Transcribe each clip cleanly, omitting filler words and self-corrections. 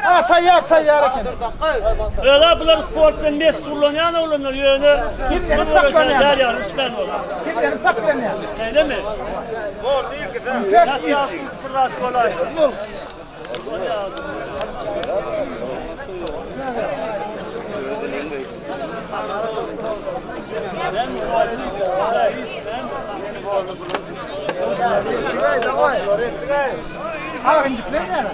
Ha tayyar ekan. Öyle bunlar sportla meşgul kullanıyor olanlar yönü. Kimlerin saklanıyor? Derya İsmail olur. Kimlerin saklanıyor? Öyle mi? Mor değil ki sen. Sen Nasıl fırat kolay. Al incikler ne?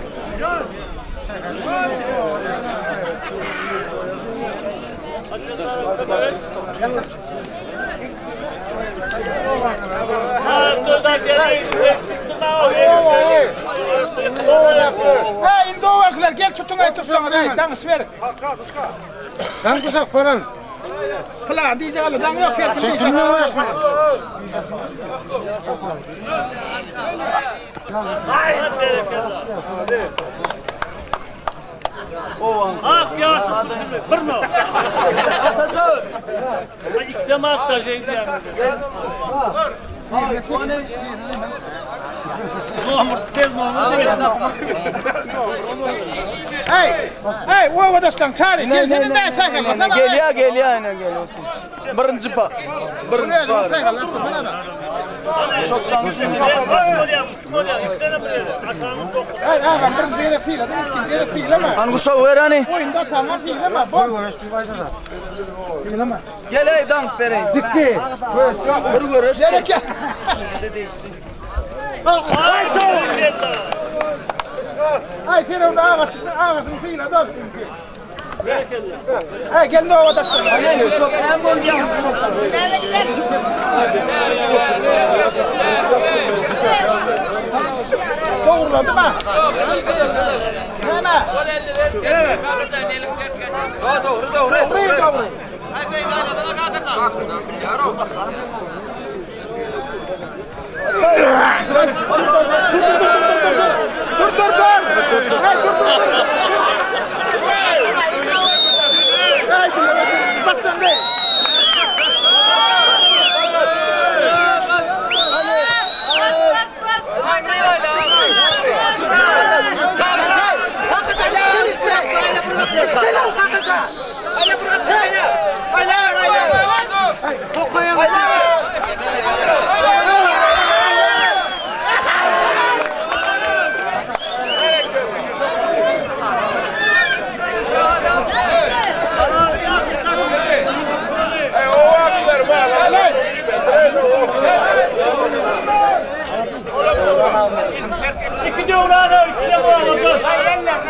Ha indi o vakitler gel tutun aytırsana da danış ver. Sen kusak paran. Kıla diyecek Ali dan yok gel diyecek. Ah yaşı bir mi? İki zaman atacağız yani. Hey, o vadastan çağır. Gel seni de sakal. Geliyor aynen geliyor. Birinci pa. Birinci pa. Hey, ağam birinci yere fil, ikinci yere fil ama. Anguşa ver hani. Oyunda tamam fil ama. Fil ama. Gel ey dank verey. Dikti. Bir görüş. Gerek ya. Ay Firavun ağasını fil adam. Hey gel ne vadastan. Çok en bol yan. Doğruladı mı? Hemen. Doğru. İki dövrana, iki dövrana.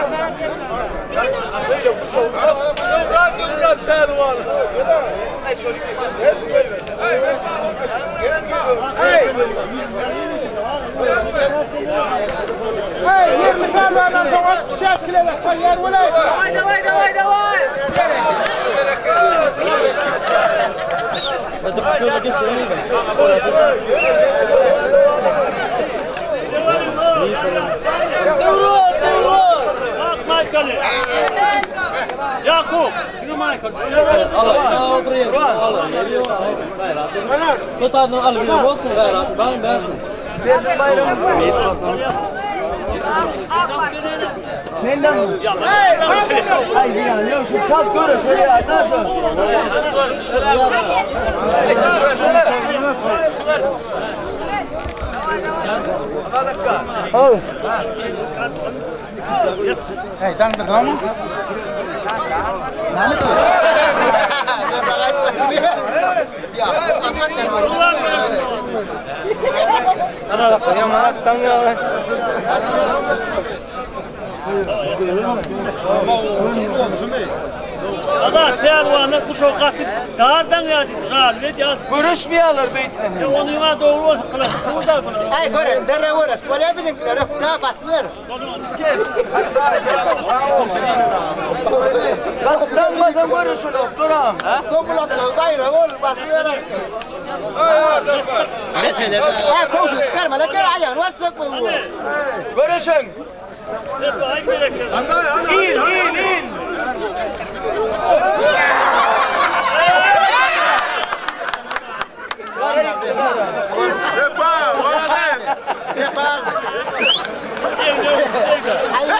Hey, yerli kahraman sonra 60 kilolar tayyar olaydı. Davay. Bak Michael. Yakup. Yürü Michael. Al buraya. Al. Tutanın al bir yok mu gayret? Ben. Verdim bayramı. Neden? Ay ya yok şu çat göre şöyle arkadaşlar. Oh. Hey, dank da mı? Nane ki? Ana bak ya mana tangga. Ada tervanı kuşu katıp çağırdan geldi. Çağır ve yaz. Görüşmeyeler beytine. Onu yana doğru olsa kılar. Burada bunu. Hey, görüş, derre görüş. Kolay bizimkiler yok. Daha bas ver. Baktan bazen görüşür doktoram. Dokulak gayrı ol bas ver. Ha, koşu çıkarma. La gel ayağını basacak mı bu? Görüşün. Ay gerek. İn. Ay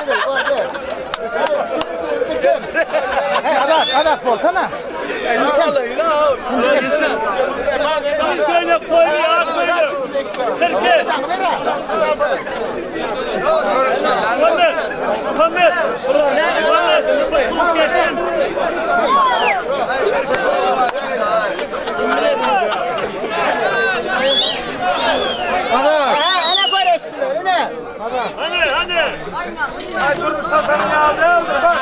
Sat bolsana. Böyle koyuyor, koyuyor. Kırkı. Muhammed. Muhammed. Muhammed. Geçsin. Ana göre istiyor, öyle. Hadi. Ay durmuş tatanı aldı. Bak.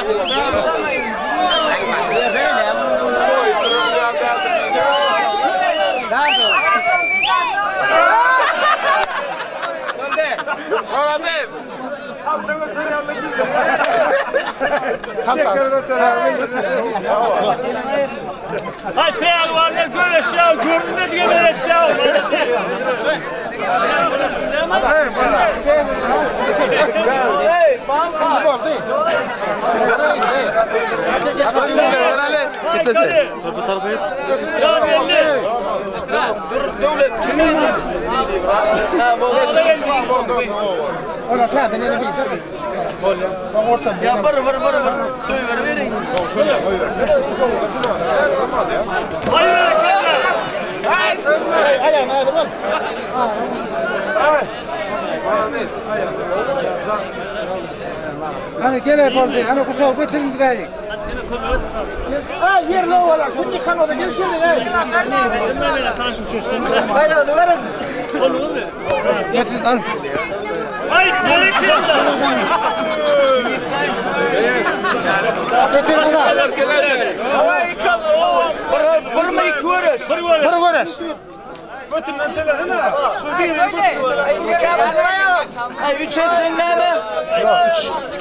Hay pehlivanlar güreş ya. Görünme diye velet ya. Hey, banka. Bu tarafa geç. Ya belli. Devlet kimi? Ha, bu da Ona tadı ne diyecek? Bak ortam. ya var. Toy verin. Hayır kelle. Ayağına hadi bak. Hani gel yapalım. Hani kusura bitirin diyelim. Ha yerli ovalar. Şimdi kan oda gel şöyle. Benimle tanışım çözdüm. Verin. Onu ver. Getir al. Ay nereye kelle? Getir bana. Havayı kalır oğlum. Vurma iki vuruş. Kırı göreş. Götümden telefona. Bu bir Ay, üç esinler mi?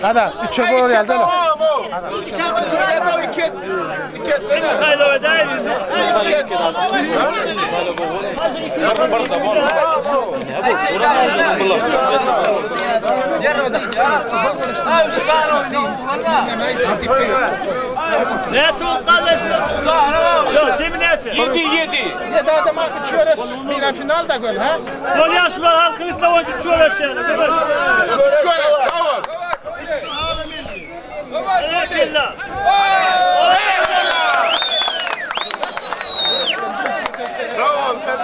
Hadi 3'e gol geldi lan. Haydi ödeyin. Ne çok kardeşim? Yok kimi ne açı? 7. Ya da adam içiyoruz. Bir final da gol ha. Gol yaşlılar halkılıkla oyuncu çöreş yani. Evet kelle.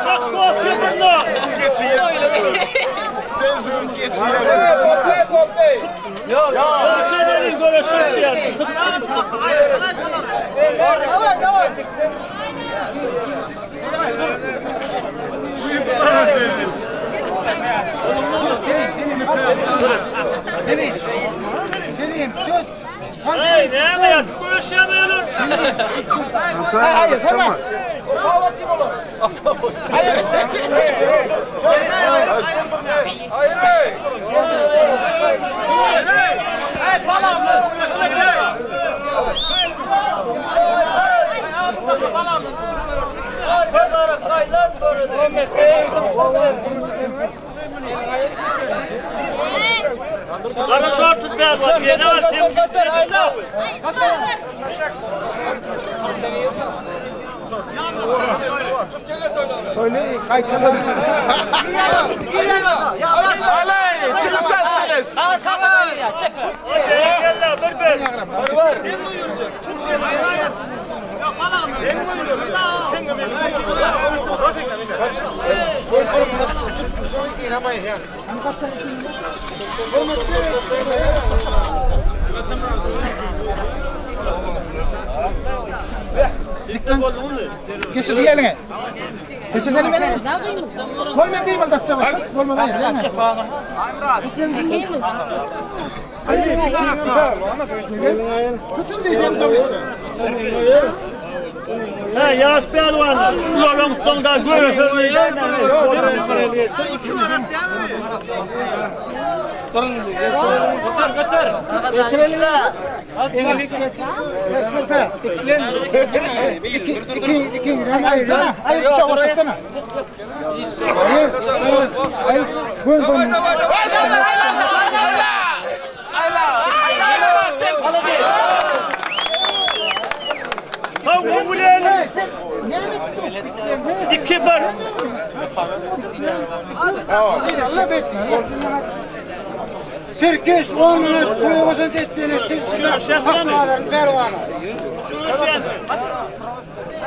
Bak korkuyor bunda. Şeylerin golü şık yani. Hey ne mi ya? Konuşamıyorlar. Hayır hemen. Kara şort tutmayan var. Ne var? Temizlik Öyle kayıtladı. Alay, çıkışan çıkış. Gel bir bir. Geçin eline. Geçin eline. Kolmen değil mi aldatacağım? Kolmen değil mi? Tutun diyeceğim Ha yaş pehlivanlar. Ulan sonunda görüşürüz. İki hayır. Hayır bir şey olursa. Hayır. Buyurun. Tamam bu ne? İki bar. Allah bekle. Sirkeş 10 minut toyğusun etdiğini silsile haftaların pervanı.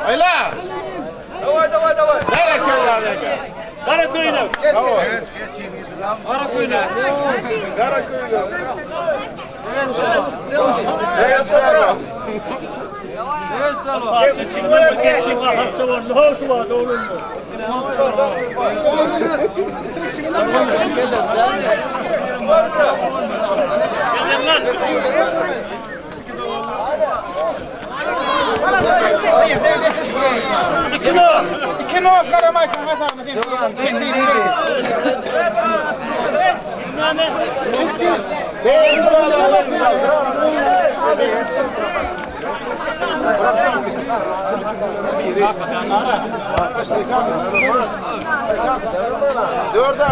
Ayla. Davay. Nereye kendilerine? Karaköy'de. Karaköy'de. Beyaz Pervan. Parça çıkmıyor, geçeyim, hapsa var, hoşu var, doğru mu? İki no karamayken kazandı. Beyaz Pervan. Dörde.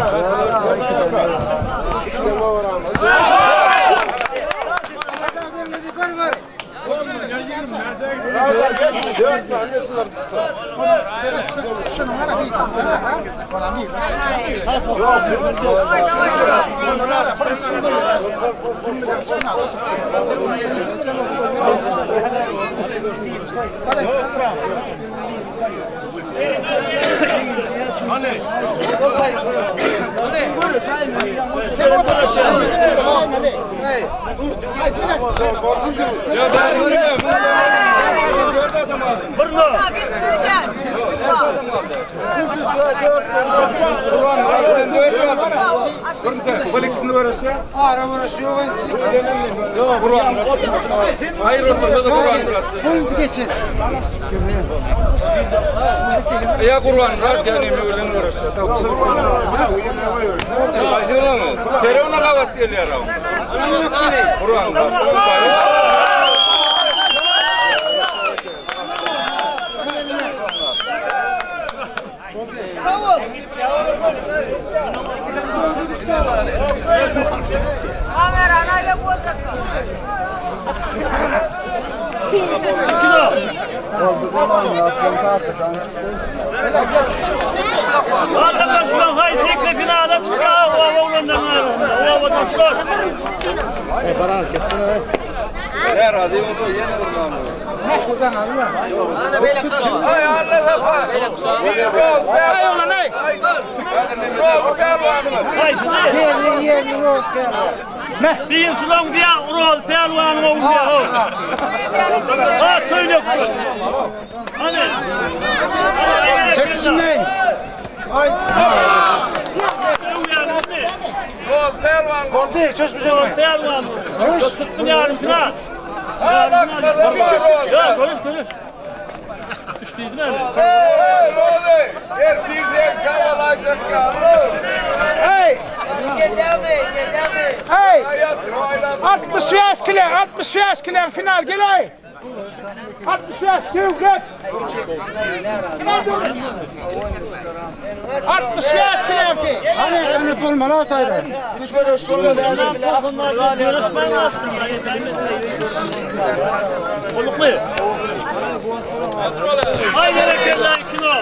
Bunu geçin. Ya Kur'an var yani müğlen orası. Hayır mı? Terona kavas geliyor ama. Kur'an var. Arkadaş şu an high-tech'le finale çıktı. Oğlandan ağrında. Oğlandan şort. Baran kesin öyle. Her adı oldu yeni Kur'an var. Buradan Allah. Ay Allah Allah. Ay ulan ay. Yerli yok ya. Bir yıl şulan diye rol pelvan oldu ya. Ha söyle. Hani? Çekişmeyin. Ay. Rol pervan. Kordi çözmeyeceğim. Pelvan. Çöz. Tuttun yarın final. Ya konuş. Düştüydü mü? Rol. Erkekler kavalacak ya. Hey. Hey. Hayat royla. 60 yaş kilen final gel ay. 60 yaş devlet. 60 yaş kilen ki. Hani bulmalı ataylar. Görüşmen lazım. Oluk mu? Aynı hareketler kilo.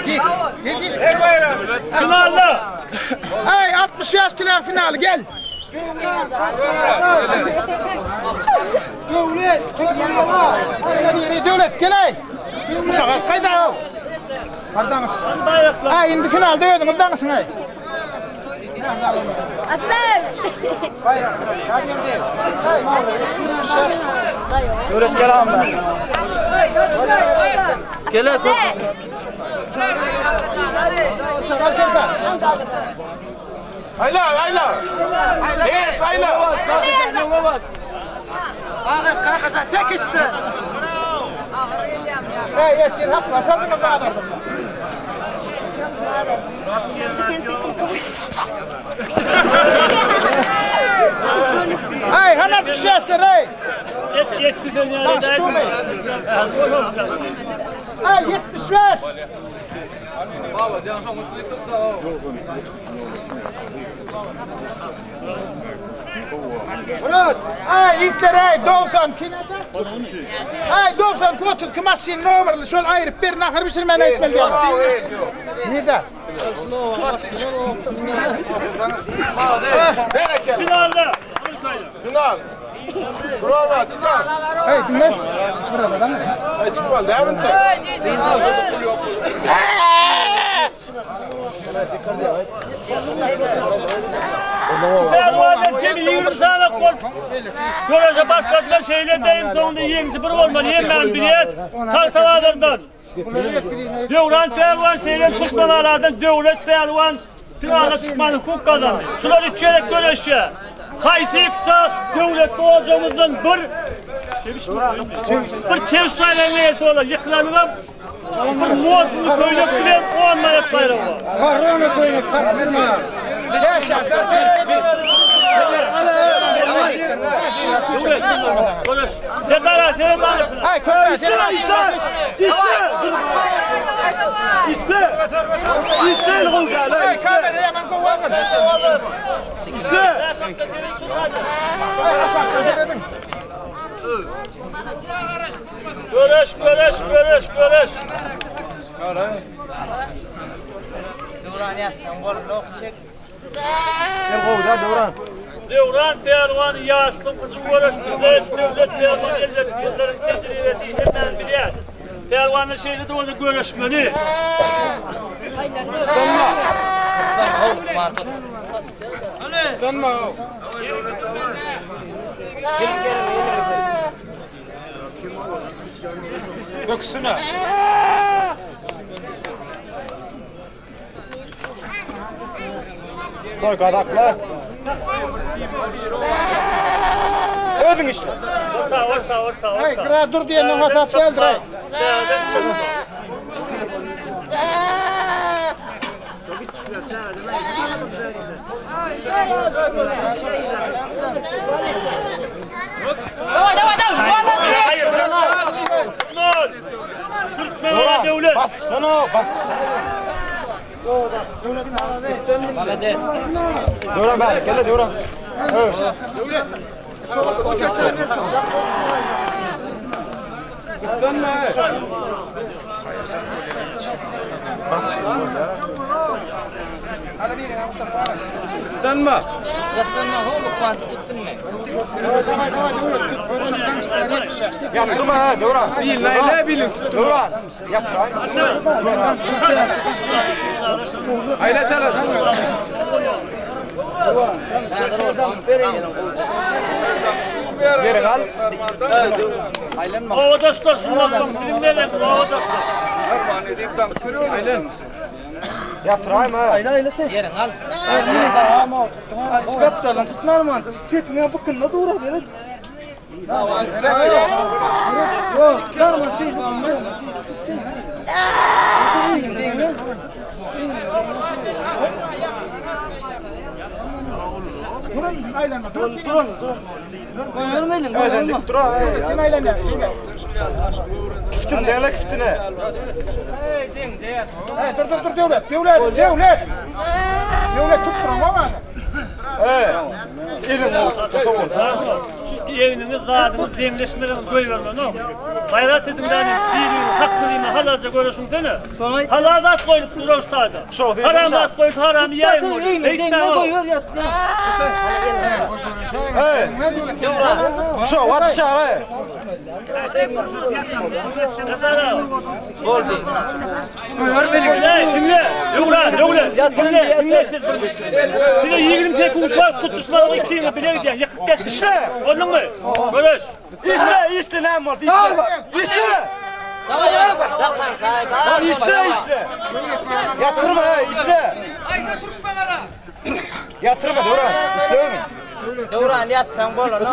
Git. Finalde. Hey 60 yaş kilen finali gel. Devlet gel ay. Şaka kayda o. Pardonuz. Ay indi finalde ödüm pardonuzsun ay. Devlet gel ağam ben. Gel et. Ayla. Evet Ayla. Kalkasa çekişti. Hey yeter hapla sabını bağlardım. Hey hanat bir şeyler hey. Yetti dünyada da. Hey 75. Murat, ay itler ay 90 kinaca. Ay 90 kotur kımasın numarlı şol ayırıp bir nahır pişirmen etmeli diyor. Nida? Nereye finalda. Final. Bravo, çıkar. Hey, dinle. Burada da mı? Hey, çıkma, devam et. Pervanlar çemi 20 tane gol. Görece başladılar şeyle deyim sonunda yenici bir olmalı. Yenmeyen bir yer. Tartalardan. Devran pervan şeyler tutmalardan devlet pervan finala çıkmanın hukuk kazandı. Şular içerek görüşe. Kaysi kısa devletli hocamızın bir çevşayla neyse olur. Yıkılanıram. Bir modunu söyleyip bile 10 manat bayrağı var. Karonu koyup kaptırma. Yaşa, sen Konuş. Dedara, senin bağlısın. Hey, köpek, sen İşte oldu. Hey, kameraya hemen kovalım. Görüş. Devran Pervan yaşlı kızı uğraştırdı. Devlet Pervan elletkilerin tecrübeti hemen bilir. Pervan'ın şeyde de orada görüşmeli. Dönme. Öksüne. Stoy kadaklar. Özün işte. Orta. Hey, kıra dur diyenden vasat geldi. Hey. Türkmen'e devlet. Baksana. Devran ben, gel Devran. Evet. Dönme. Dönme. Yatırma ha Devran. Bil ne bilin. Devran. Yatır. Aile çala tamam. Yerin al. Ovadaşlar şunlardan filmlerden ovadaşlar. Ailen. Yatırayım ha. Yerin al. Kaptalan tutmar mı? Çekmeye bakın ne doğru değil. Yok, karma şey. Durun. Görmeyelim. Ödendik dur ha. Kim eğlendi? Kiftin değerli kiftine. Hey, dur devlet. Devlet tutturun ama. İlin o. Eviniz, zadınız, demleşmelerini koyuvermen o. Bayrat edin yani birinin hakkını halalca görüşün seni. Halalat koyup duruyorlardı. Haramat koyup haramı yayın koyup. Şu vat şağı. Oldu. Dinle. Size 20 sekund var tutuşmaları içine bile gidiyor. Yakıp geçsin. İşte. Onun mu? Görüş. İşte lan var. İşte. İşte. Yatırma işte. Yatırma Devran. İşte öyle. Devran yatsan bol onu.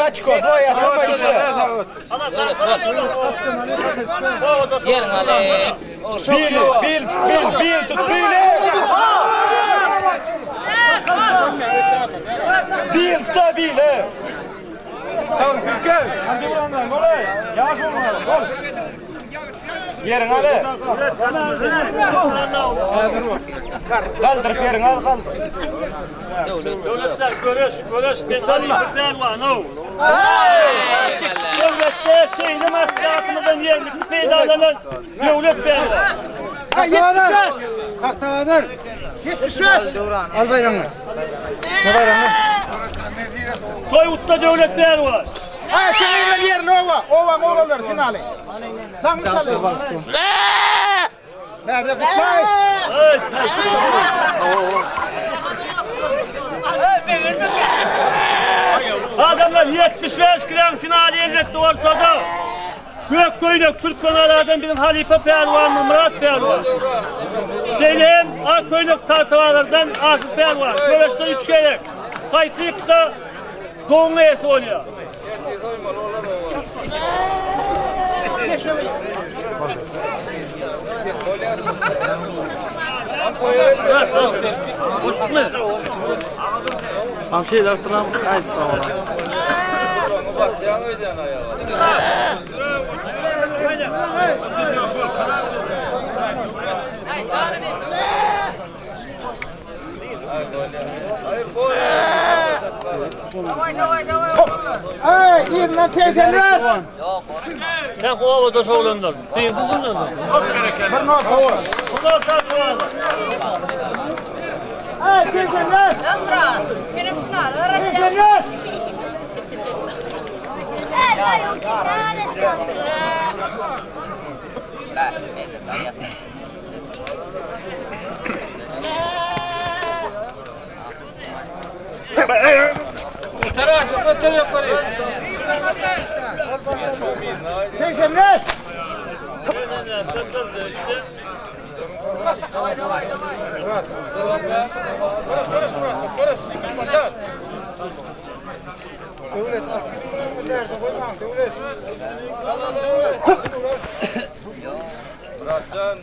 Aç kodu yatırma işte. Yerin al. Bil tut bil. Bil stabil. Tamam Türkan. Hadi burandan gol. Yavaş olma. Gol. Yerin al. Kaldır yerin al kaldır. Devletçer görüş. Den var no. Devletçer şeyini maddiyatımızdan yerlik peydalanan devlet ben var. Hey, Tahtavadır. 75. Al bayrağını. Ne bayrağını? Toyut'ta devletler var. Ha şimdi yerli ova. Ova oğlanlar finali. Danış alıyor. Nerede kutay? Adamlar 75 gram finali elbette ortada. Gökköy'de Türkmenlerden bizim Halife Pehlivan'la Murat Pehlivan. Şeyleyim Akköy'lük tartıvalardan Asıl Pehlivan. Köveşte 3 gerek. Kaytık'ta doğum eti oluyor. Hoş mu? Hamşehir astıran kayıt sağ Hey, yerinden teyzenler. Ne kovada şovlanlar? Değil kızınlar. Bir not hava. Bunlar tartıvalar. Hey, teyzenler. Benim şunlar, Teyzenler. Teyzenler. Muratcan.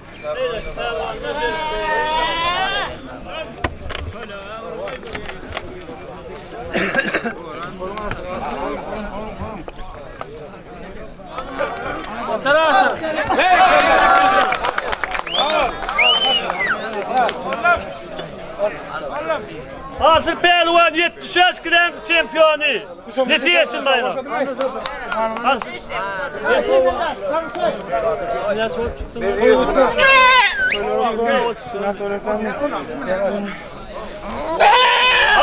Terasa. Asıl Pehlivan 75 gram şampiyonu. Netiyetin bayrağı. Ne sorup çıktın?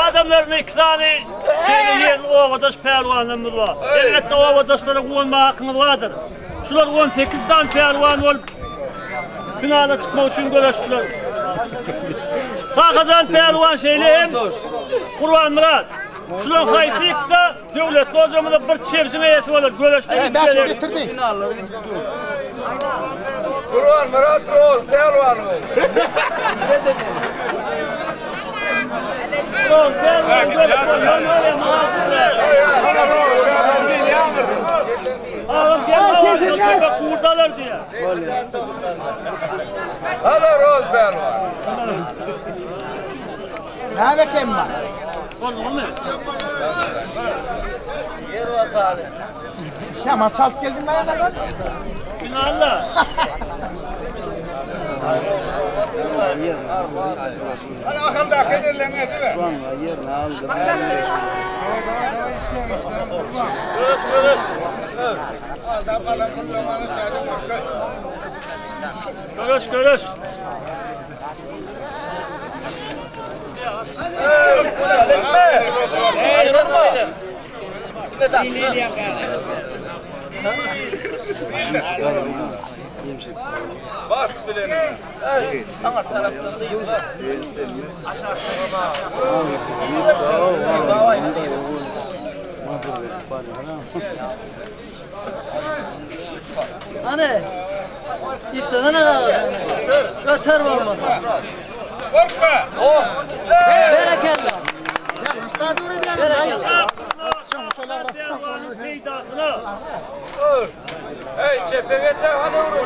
Adamların 2 tane şeyle yerin ovadaş pehlivanlarımız var. Elbette ovadaşlara koyma hakkımız vardır. Şular 18 tane pehlivan olup finale çıkmak için görüştüler. Kazan pehlivan şeyleyim, Kurban Murat. Şular kayıtlıkta devletli hocamıza bir çevsine yeti olur, görüştüler. Dersi bitirdi. Kurban Murat Roğuz, Pehlivan mı? Kurban pehlivan görüştüler. Ağam gelme kurdalar diye. Hala Roğuz Pehlivan. Ne bekleyin var? Olur mu? Ya maç alt geldin ben de. Finalda. Hala akamda kedirlen ediver. Görüş. Görüş. Bas bilene. Hani? İşte ne lazım? Öter var mı? Korkma. Bereketli. Ya müsaade edin. Hey çepe geçer hani vurur.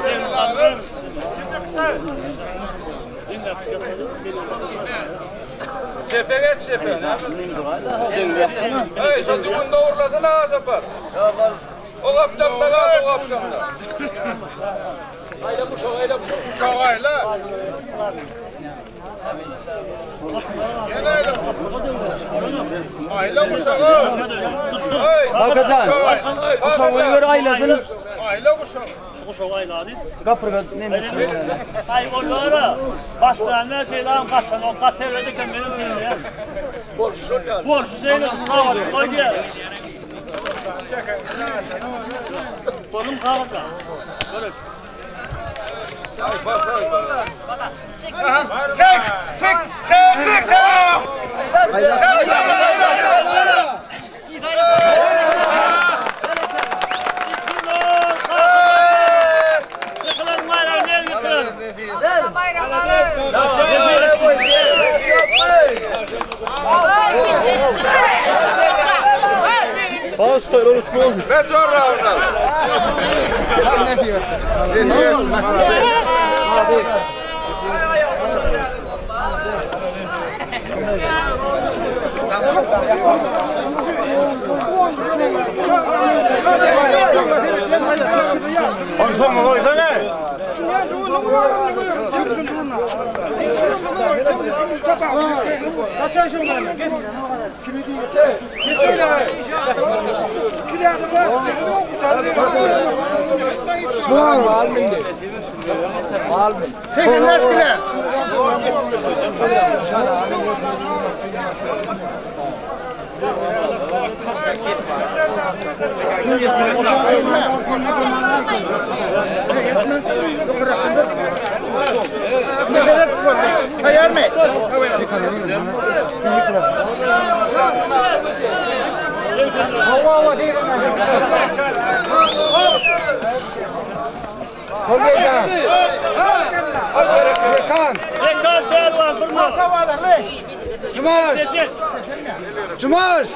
Çepe geç çepe. Hey şu düğün doğurladın ha zapar. O kaptan da var o kaptan da. Ayla bu şov ayla. Ayla bu şov. Bakacan. Bu şovu göre ailesin. Ayla kuşu. Şu ayla değil. Kapırga neymiş? Ay onlara başlarına şeyden kaçan o katerledikten benim değil ya. Borçlu şeyle kavat koy gel. Konum kavatla. Görüş. Çek. Bağız toyla unutma olmuyor. Ve sonra oradan. Ne diyor? Ne diyor? Tamam orada ne? Kaçan şu lan. Kimi değil. Geç öyle. Teşekkür ederim. Hayır mı? Rekan pervan durma. Cumaş!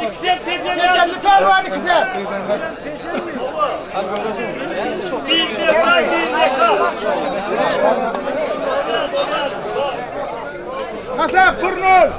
İkisel teceli. Tecelli pervan ikisi. Bir defa. Kasap Kurnul.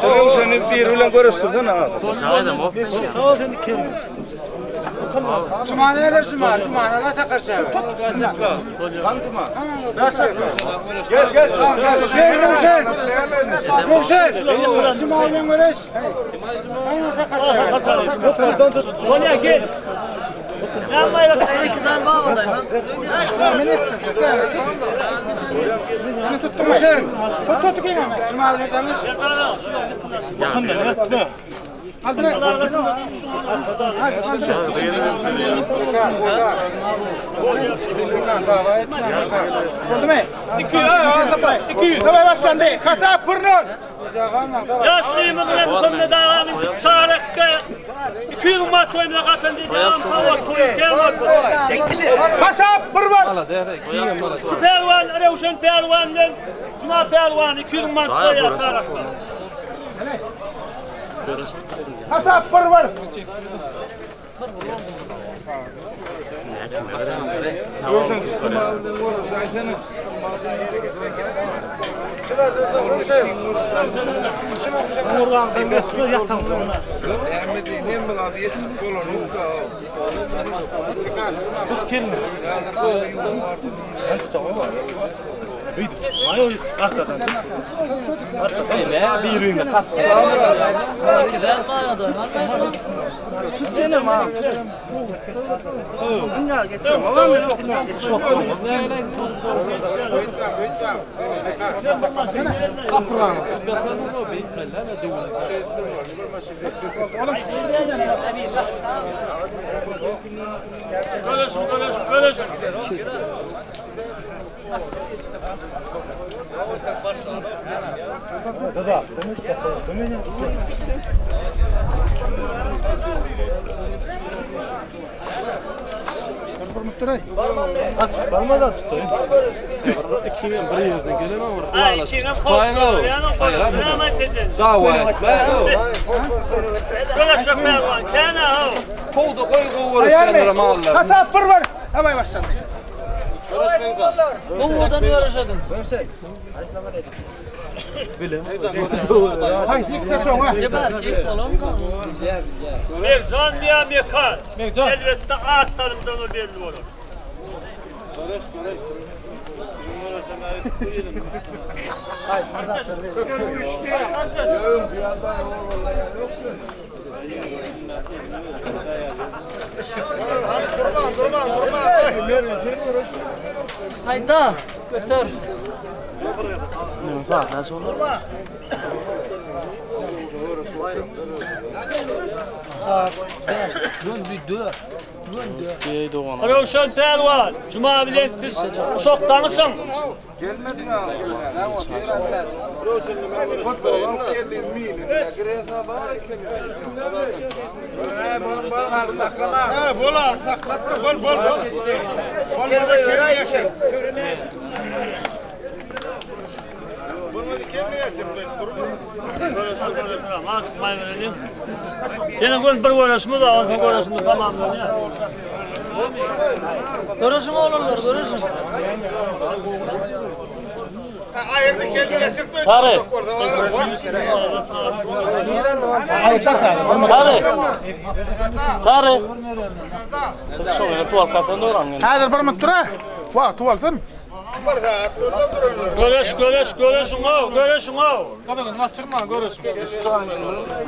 Sen seni bir ulan görüştürdün ha. Cuma neler cuma? Cuma ne takarsa? Gel. Ruşen. Cuma ulan görüş. Ne takarsa? Konya gel. Yanmayla. Kızlar bağladayım. Ruşen. Tut yine. Cuma ne demiş? Bakın ben etme. Oldu mu? 200. Tamam başlandı. Kasap Kurnul. Yaşlıyım bugün bu konuda dağlanın çarekte 200 mat koyumda katıncı devam kavak koyup gelmek. Kasap Kurnul. Şu pervan, Revşen pervandan Cuma pervan 200 mat koyup çarekte. Kasap Kurnul. Güzel bağladı. Tutsene ma. Bunlar geçiyor. Allah'ım ne bunlar geçiyor. Görüş. Mutray. Balmadan tutayım. İkinin bir yerden gelemem orada. Ha, ikinin korkuyor. Yani korkuyor. Dava etme. Böyle şu pervan. Kana o. Kovda koy uğraşanlara mallar. Kasap bir var. Havay başladı. Bu odan yarışadın. Hay dikte sonra. Mekcan ya mekar. Elbette at tanımdan o belli olur. Hayda. Götür. Ne zaten sonra? Roşan Pervan. Cuma biletsiz. Uşaktanısın. Gelmedin abi. Roşan'ın ben geldim miyim? Greza var Ha bolar saklat. Bol. Bol da yaşa. Görüşürüz. Mask maymunun. Senin gün bir görüşümüz var. Onun görüşümüz tamamdır ya. Görüşün oğlumlar, görüşün. Ayırdı kendine çıkmıyor. Sarı. Sarı. Şöyle tuval kafanda oranın. Hazır bir Mutray. Va tuvalsın. Görüşün o. Kadın kaçırma görüşün.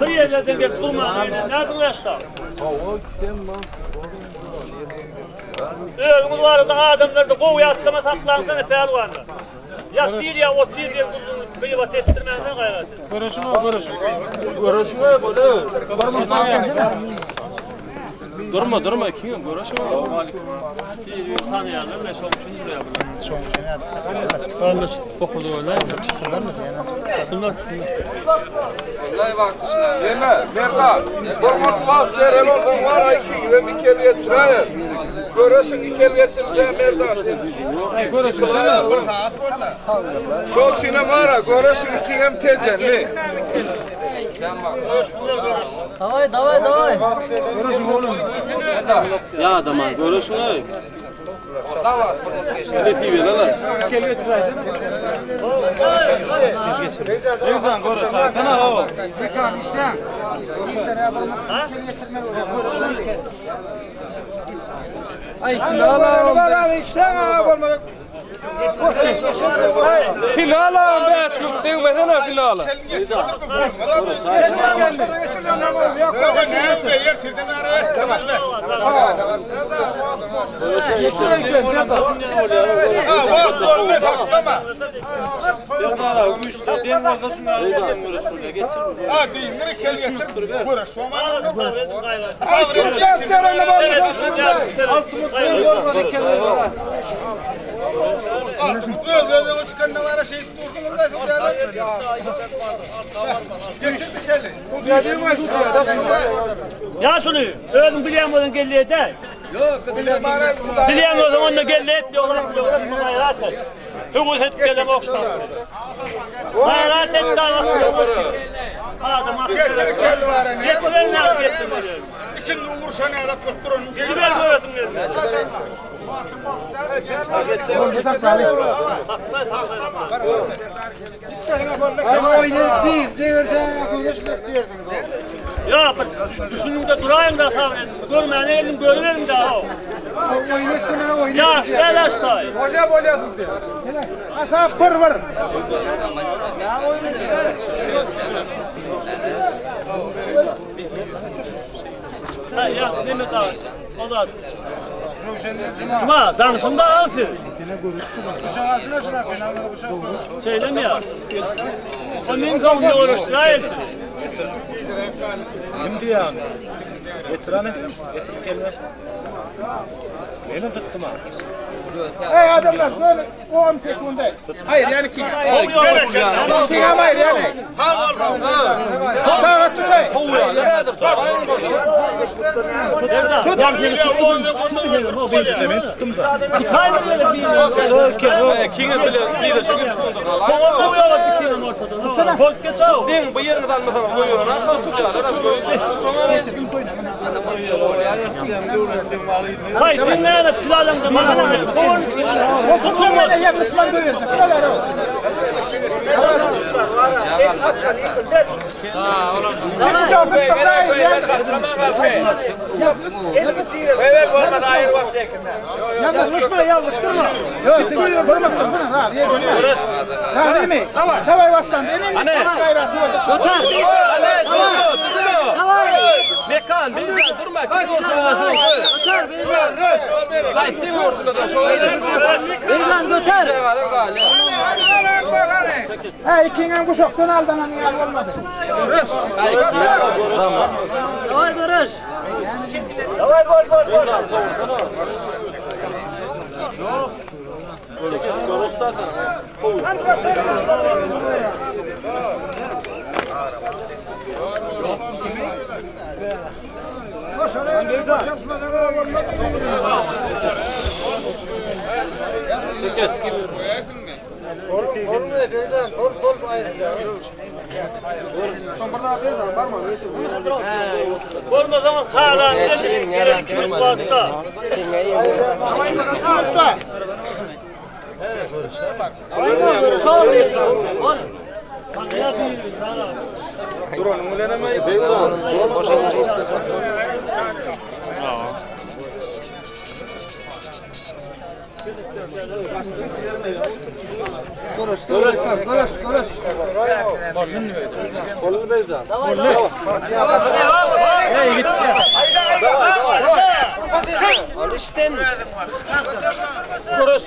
Bir yerlerden geç durma. Nereden yaşlar? Ölümüz var da adamlarda kovuya atlama saklansana pervanla. Ya değil ya o değil diye kıyıvat ettirmenden gayret. Görüşün. Durma kim görüşün. Tanıyanlar ne çok için buraya bunlar. Çok şey yazdı. Kardeş okudu öyle. Bunlar. Vallahi vaktişine. Yeme, Merdan. Durmak bak derel olgun var iki gibi bir kere geçireyim. Görüşün iki kere geçireyim Merdan. Görüşün. Çok çiğne var ha, görüşün iki hem tecelli. Sen bak. Davay. Görüşün oğlum. Ya adama görüşün ey. Davat. Ne TV lan? Rezan görüş. Kana o. Çıkan işten. Ay filala İşten olmadı. filala besmuk değil mi sana filala? Yer tirdim araya. Ya şunu öldüm bileyemedin gelliye de. Bileyemedin onunla gelliye et diyorlar. Hayrat et. Hüvuz et gelem okştan. Hayrat et dağlar. Adam akıllı. Getiren ne yap getiren? İkinci vursan alıp tutturun. Gidiver gördüm dedi. Ya düşünümde durayım da sabredin. Görmeyen elim görmeyelim daha o. Ya arkadaşlar. Asa fırvır. Ha ya Mehmet abi. O da. Cuma danışımda altı. Şeylem ya. O min kavga uğraştırayım. Kimdi yani? Getirene. Getirip gelme. Benim tuttum ha. Hey adamlar böyle 10 sekunda. Hayır yani ki. Hayır yani. Sağ tutay. Ben seni tuttum zaten. Hayır böyle bir. Kime bile bir de şöyle tutun da. Baba bu yola bitirin ortada. Hoş geç o. Den bu yerine dalmasan koyuyor. Nasıl tutuyorlar? Hayır dinle planında makine. Kovun ki. Tutulma da yaklaşman görüyorsun. Buralar o. Evet olmadı hayır bak çekimler. Yalnızlaştırma. Yok, buyur, bana rahat, yer dönüyor. Rahat değil mi? Davay başlandı. Elin gayratı var. Tutar. Mekan, bizden durma. Kim olsun ağzını koy. Tutar Beyzan. Hayır, kim ortada da şöyle. Beyzan tutar. He, ikinin bu şoktan aldan yani olmadı. Tamam. Davay görüş. Davay gol. Olma zaman halan dedim. Gerek kim varsa. Görüş olmuyorsun. Duranın mülenemeyi Beyza'nın son başarılı gitti. Konuş. Kolunu Beyza. Hey gitti. Al işten. Konuş.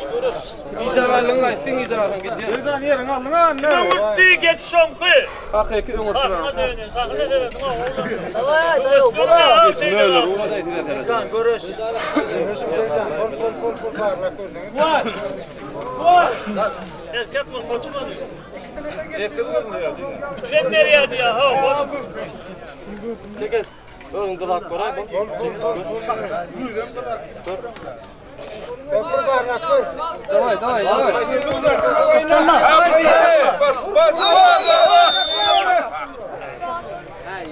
İcavalın aytın icavalın gitti. Beyzan yerin aldın ha. Mutlu geç şomkı. Hakiki öngörtüler. Sakına dönüyor. Sakına dönüyor. Davay davay. Geçin öyle. Beyzan görüş. Erkek mi? Koçma mı? Üçen nereye diyor? Ha, Tekes. Önün dalak koray. Davay.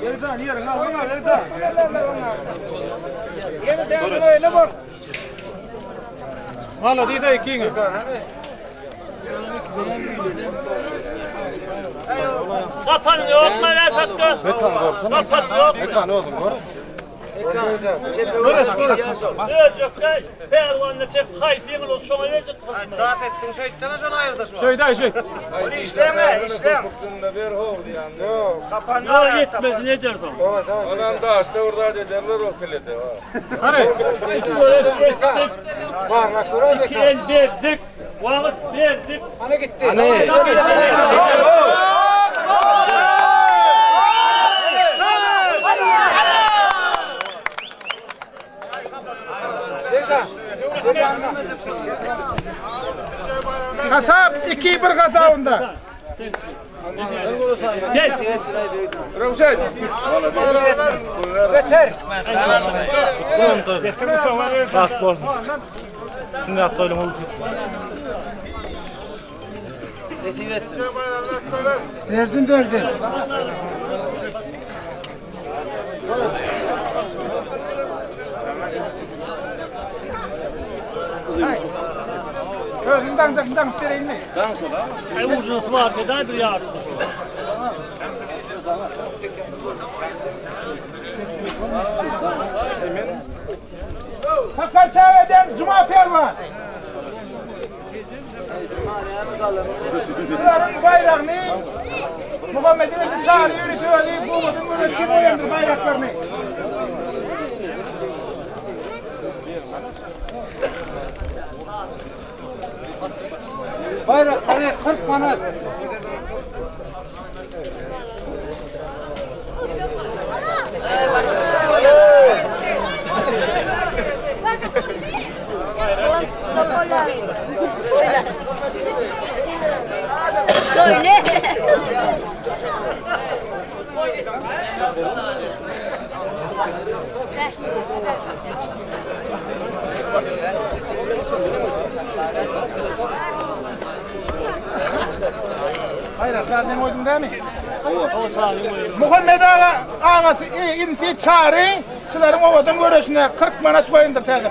Beyzan yerin aldın ha. Beyzan. Yeniden öyle bak. Hala değil de ikinci. kapanın yok mu ne sattı? Kapanın yok. Mekan oğlum var. Diyecek ki pervanla çek haydiğin ol şuna verecek. Das ettin şeytana şunu ayırdı şu. Şey. Onu işleme. Ne yetmez ne dersin? Ondan da işte orada dediler o kilidi. Böyle çektik. İki el verdik. Vakit verdik. Hani gitti. Kasap 2-1 kasabında. Gel. Ruşen. Bak bol. Şimdi atlayalım oğlum. Verdin. Önünden canından vereyim mi? Ay ucunuz var neden bir yardım? Hakan Çağve'den Cuma Pervan. Bunların bayrağını Muhammed'in çağırıyor, yürütüyor, bu modun böyle kim oyandır bayraklarını. Bayrakları 40 manat. Söyle. Ver. Hayır, zaten oydun değil mi? O sağlayayım buyurun. Muhammed Ağa ağası insi çağırın. Şuların ovadan görüşüne 40 manat koyundur tezir.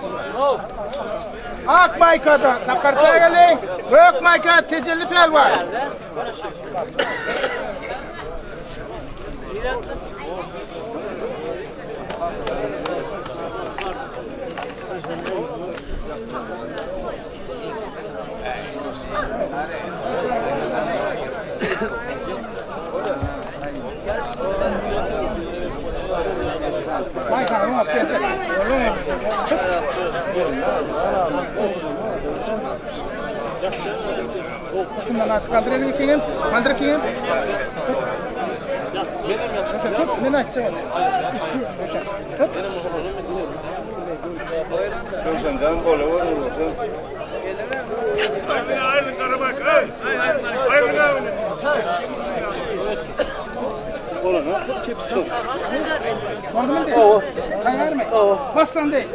Ak maykada takarşaya gelin. Gök mayka tecelli pelvan. Mayka onu yapacak. Şundan aç kaldırayım ikinin. Kaldır ikinin. Ben açacağım. Ruşen canım böyle var Ruşen. Ayrılık aramak. Ayrılık abi. Oğlum ha? Çepsi. Var mı değil? Kay verme. Baslan değil.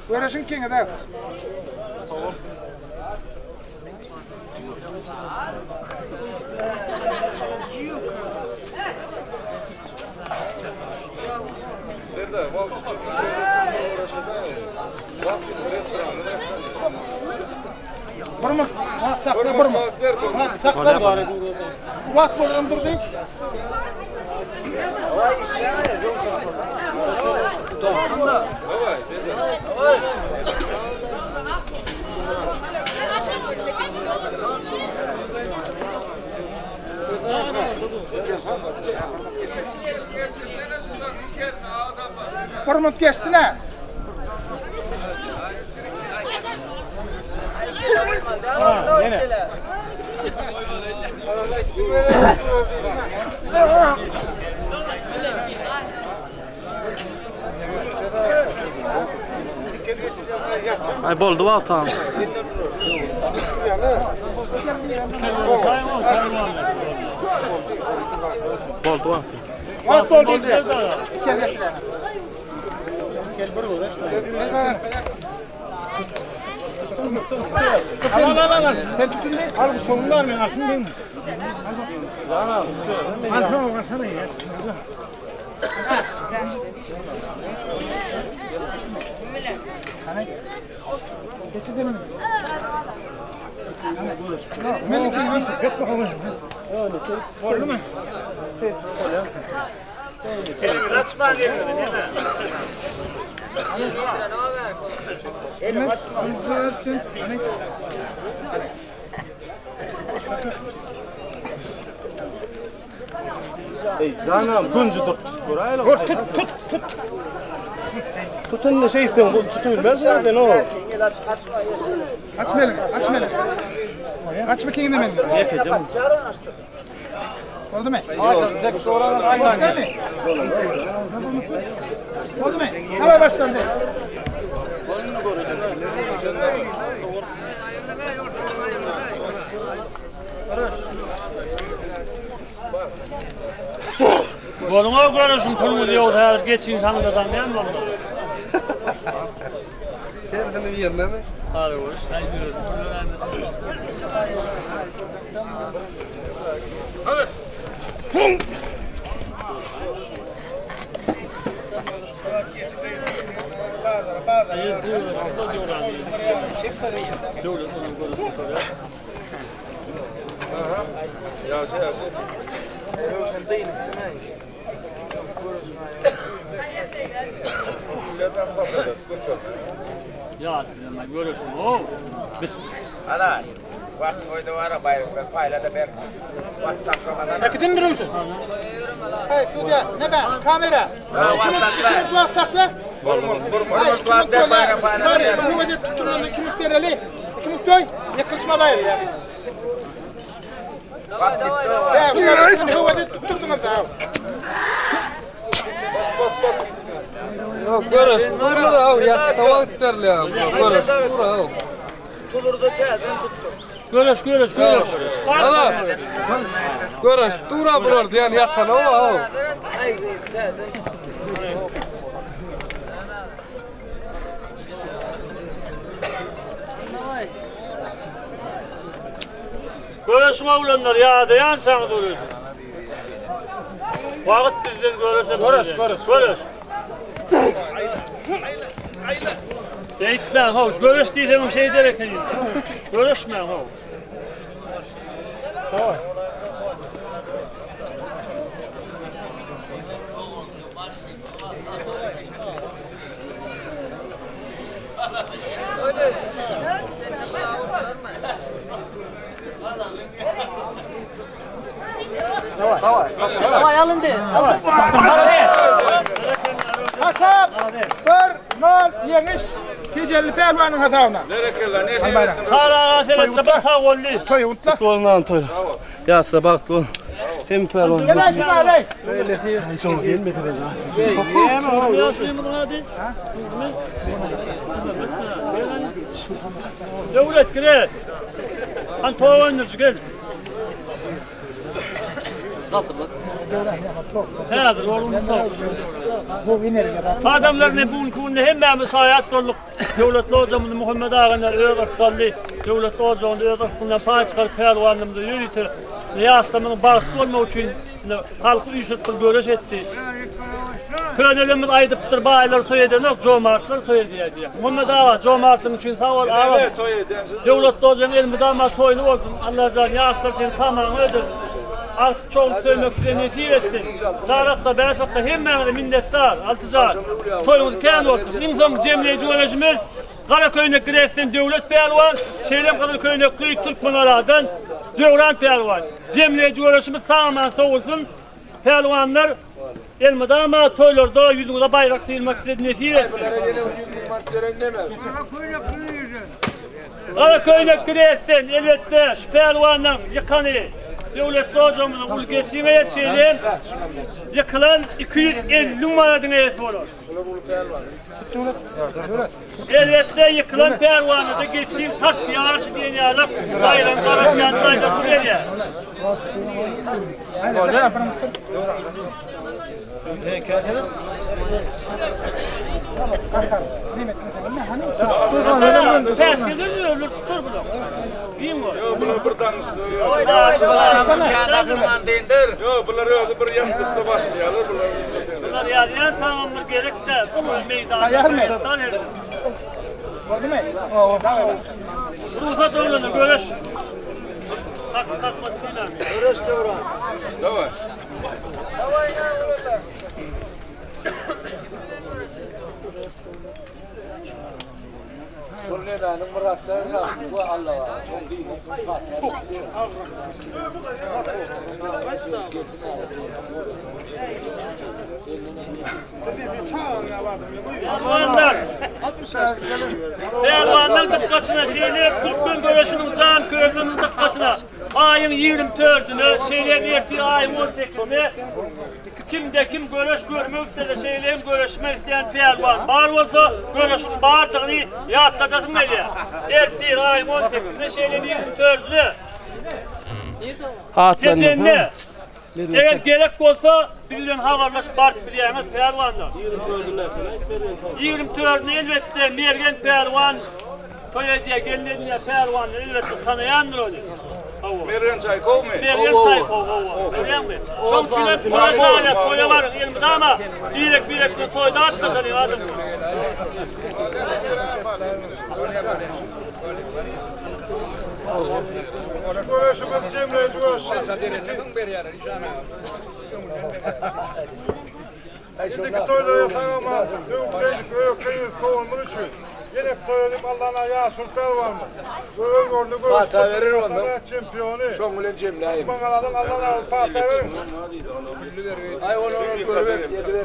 Görüşün kine de. Nerede? Burma. Sakla burma. Sakla bari. Vat buldum dur değil. Burmut geçsin ha. Yine. Ay boldu va tamam. Boldu va. Vat boldu diye. Kelgesine. Gel bir uğraş. Al. Sen tutun ne? Al bu sonundan mı? Alsın değil mi? Al. Alsın baksana ya. Hani? Geçti mi? Melek iyi. Çek bakalım. Öyle çek. Oldu mu? Elimi açma geliyor değil mi? Elimi açma. Ey canım kuncu tut. Burayla. Tut. Tutun ne şeysin bu tutulmaz zaten o. Aç melek. Aç bakayım hemen. Ne yapacağım? Oldu mu? Yok, şu oranın aynen. Oldu mu? Hemen başlandı. Boluma görüşün pulunu diyor da geçin sanında tanıyan mı onu? Kendini bir yerine mi? Hadi hoş, haydi yürü. Yaşa. Sen değilim. Ya sizin görüşün o. Ana. Vakti koydu var bayram payla da ber. WhatsApp'tan. Paketin duruyorsun. Hey Sude, ne be? Kamera. Kim bu sakla? Burmun. Hayır, bayram. Çare, bu vade tutulan kimlik bereli. Kimlik koy, yakışma bayır ya. Ya, şu vade tuttunuz ha. Yok görüş. Durur ha. Ya savak derler ya. Görüş. Durur ha. Görüş. Ana. Görüş. Dura burur diyen yatan o ha. Görüşün oğlanlar ya dayan sana görüş. Vakit bizden görüş. Deyitmen hoş, görüş diyeceğim şey derek edin. Görüşmen hoş. Tamam. Davay alındı. Hasap 1-0 yeniş. Tecelli pelvanın hasabına. Nerekeler ne diyor? Sağlığa sebeple ben sağ olli. Toy unutla. Olnan toy. Ya sabah ol. Tem pelon. Gel açın alay. Çok gelmedi be. Devlet gire. Han toğunuz gel. Hedir oğlum sağ. Adamların bu ülkünde hem müsaat dolluk devletli hocamız Muhammed Ağa'nın öğretmenli devletli hocamın öğretmeninden paçkal pervanımda yürütür. Riyastamın bağışlı olmak için halkı uyuşturup görüş etti. Könelimiz aydıptır, bağlar toy edenok, cömertler toy ediyor diye. Muhammed Ağa, cömertliğin için sağ ol ağam. Devletli hocam elimi damat toyunu olsun. Allah canı yaşlarken tamamı ödür. Artık çok söylemek netice ettim. Çağrakta, Beşik'ta hemen minnettar, altıcar. Toyumuz kendi olsun. İnsan cemleyici öğrencimiz, Karaköy'üne girekten devlet pelvan, Şeylem Kadıköy'üne kıyık Türkmenlerden devran pelvan. Cemleyici öğrencimiz tamamen soğulsun. Pelvanlar elma damat toylarda yüzünüze bayrak sıyırmak istedi netice ettim. Karaköy'üne girekten elbette şu pelvandan yıkanı. Devletli hocamızın ülkesine yetişelim. Yıkılan 250 numaradan eğitim olur. Elbette yıkılan pervanı da geçeyim takviye artı diye alıp bayram karışanlarla buraya. Sen gelir ölür tutar bunu. İyi mi? Yok bunu buradan istiyor. Yok bunlar öyle bir yan kısıtlı başlayalım. Bunlar yarıyan tamamlık gerek de bu meydana. Ayar mı? Oldu mu? Ruhsat oğlanı görüş. Kalkmak değil mi? Görüş devran. Yavaş. Kurnedanın muratlarını bu Allah'a. Çok değil. Pelvanlar dikkatine şeyle Türkmen görüşünün can köylünün dikkatine ayın 24'ünü şeyle verdiği ayın 18'ine kim görüş görmek de şeyleyim görüşmek isteyen pelvan var olsa görüşün bağırdığını yatladasın öyle. Ertiğin ayın 18'ine şeyle 24'ünü geçenle eğer gerek olsa birinden havarlaş partilerine pervanlar. 24'ünü elbette Mergen pervan Toyacıya gelinlerine pervanlar elbette tanıyandır öyle. Meryem Çaykov mu? Meryem Çaykov. Görüyor musun? Çok çile para çağırıyor. Koya var elimizde ama birek soyda atmasanıyor adam. Görüşümüz Cemre'ci olsun. Şimdiki toylara tanımaz. Öykleyin soğunmun için. Yine söyledim Allah'ına ya sultan var mı? Öyle gördü Pata verir onu. Şampiyonu. Şongül'ün Cemre'yim. Bangaladeş'ın Allah'ına pata verir. Ay onu görüver. Yediler.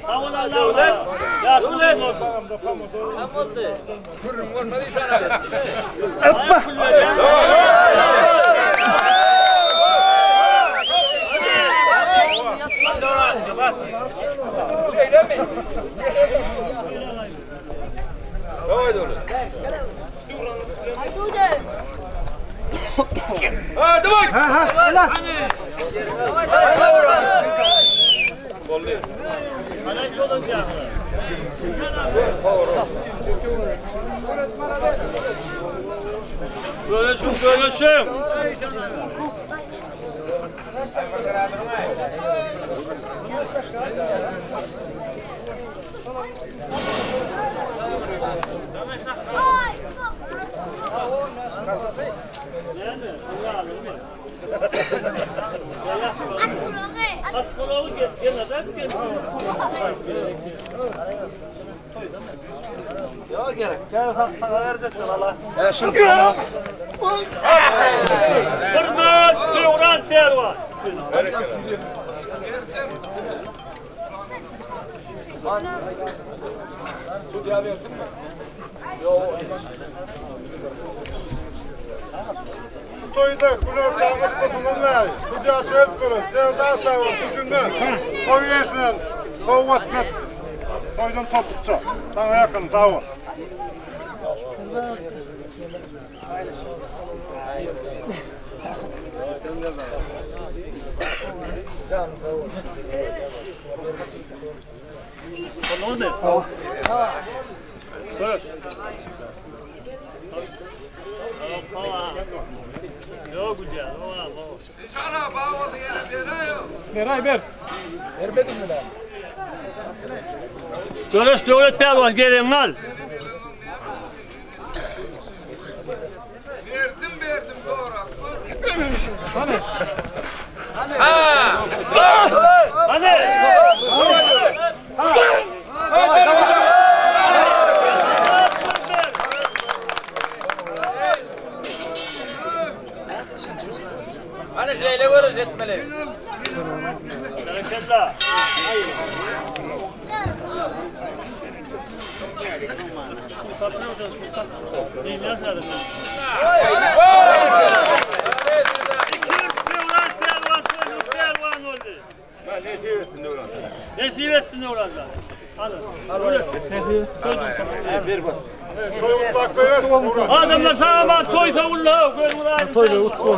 Tamam Allah'ım. Yaşlıyım olsun. Kırım olmadı işaret et. Hoppa. Şeyle mi? Haydi oğlum. Hadi bak. Ha. Görüşüm. At kulağı gelmez. Yok gerek. Gel sana vereceksin Allah. Burada Devran Pervan. Toyda kulüp tanıştırmanın var. Kucağı sevip kurun. Sevdan savun. Düşündün. Toy yesinden. Kovvatmet. Toydan topukça. Sana yakın savun. Olmaz mı? Görüş. Yok güzel. Sana bağladı yere yok. Neray ver. Vermedin mi lan? Görüş devlet Pervan gelin al. Verdim doğru. Hadi. Hadi şeyle görürüz etmeli. Bereketler. Nesir ettin orada. Alın. Adamlar sana bak toy tavulla. Toy da utku.